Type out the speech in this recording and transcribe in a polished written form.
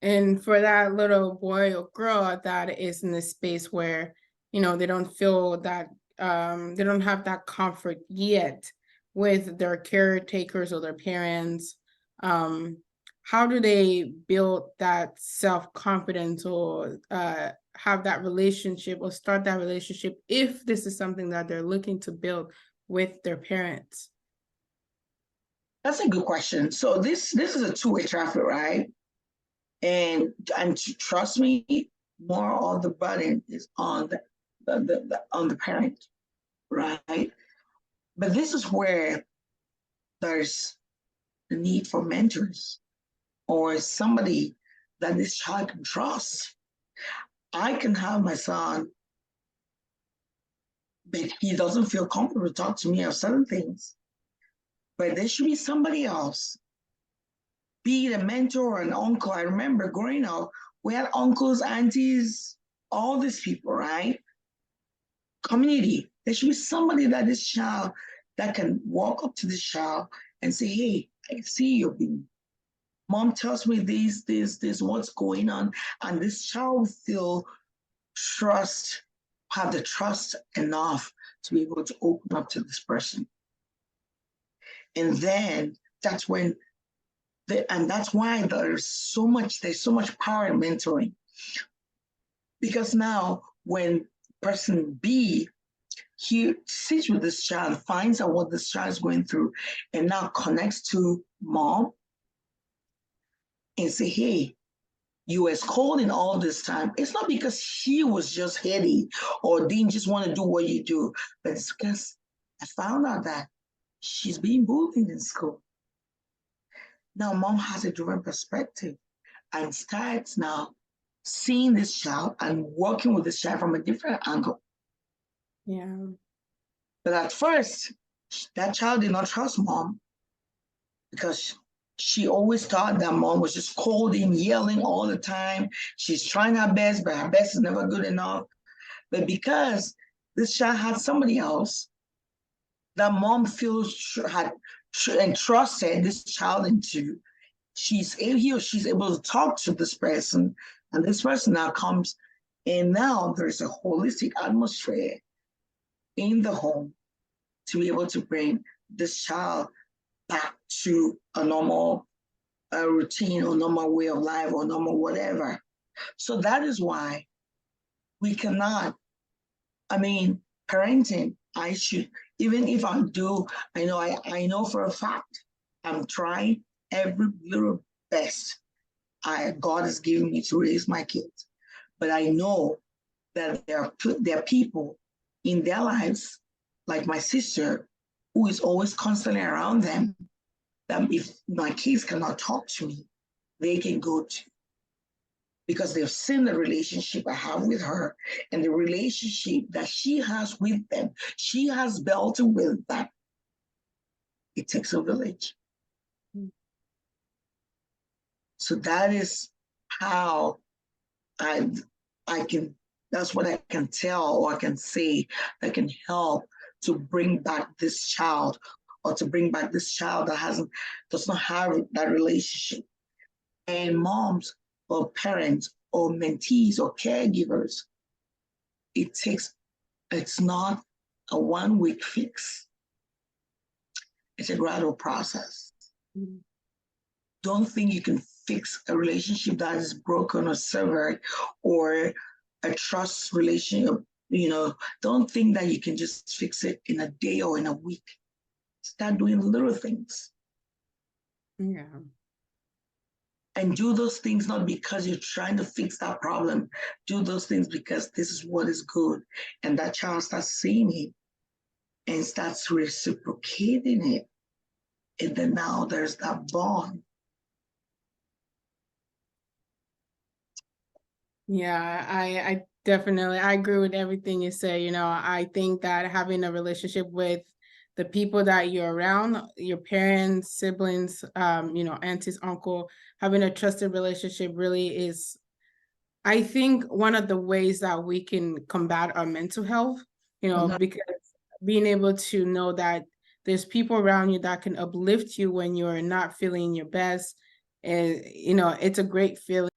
And for that little boy or girl that is in this space where, they don't feel that, they don't have that comfort yet with their caretakers or their parents, um, how do they build that self-confidence or have that relationship or start that relationship if this is something that they're looking to build with their parents? That's a good question. So this is a two-way traffic, right? And trust me, more of the burden is on on the parent, right? But this is where there's the need for mentors or somebody that this child can trust. I can have my son, but he doesn't feel comfortable to talk to me of certain things. But there should be somebody else, be it a mentor or an uncle. I remember growing up, we had uncles, aunties, all these people, right? Community. There should be somebody that this child that can walk up to this child and say, hey, I see you being. Mom tells me this, what's going on. And this child will feel trust, have the trust enough to be able to open up to this person. And then that's when, and that's why there's so much power in mentoring. Because now when person B, he sits with this child, finds out what this child is going through, and now connects to mom and say, hey, you was calling all this time. It's not because she was just heady or didn't just want to do what you do, but it's because I found out that she's being bullied in school. Now mom has a different perspective and starts now seeing this child and working with this child from a different angle. Yeah. But at first, that child did not trust mom because she always thought that mom was just scolding, yelling all the time. She's trying her best, but her best is never good enough. But because this child had somebody else that mom feels had entrusted this child into, he or she's able to talk to this person, and this person now comes, and now there's a holistic atmosphere in the home to be able to bring this child back to a normal routine or normal way of life or normal whatever. So that is why we cannot, parenting, I should, even if I do, I know for a fact, I'm trying every little best God has given me to raise my kids. But I know that there are people in their lives, like my sister, who is always constantly around them, that if my kids cannot talk to me, they can go to, because they've seen the relationship I have with her and the relationship that she has with them. She has built with them. It takes a village. So that is how I can, that's what I can tell or I can say that can help to bring back this child, or to bring back this child that does not have that relationship. And moms or parents or mentees or caregivers, it's not a 1 week fix. It's a gradual process. Mm-hmm. Don't think you can fix a relationship that is broken or severed, or a trust relationship. Don't think that you can just fix it in a day or in a week. Start doing little things. Yeah. And do those things not because you're trying to fix that problem. Do those things because this is what is good. And that child starts seeing it and starts reciprocating it. And then now there's that bond. Yeah, I definitely, I agree with everything you say. I think that having a relationship with the people that you're around, your parents, siblings, aunties, uncle, having a trusted relationship really is, I think, one of the ways that we can combat our mental health, because being able to know that there's people around you that can uplift you when you're not feeling your best, and it's a great feeling.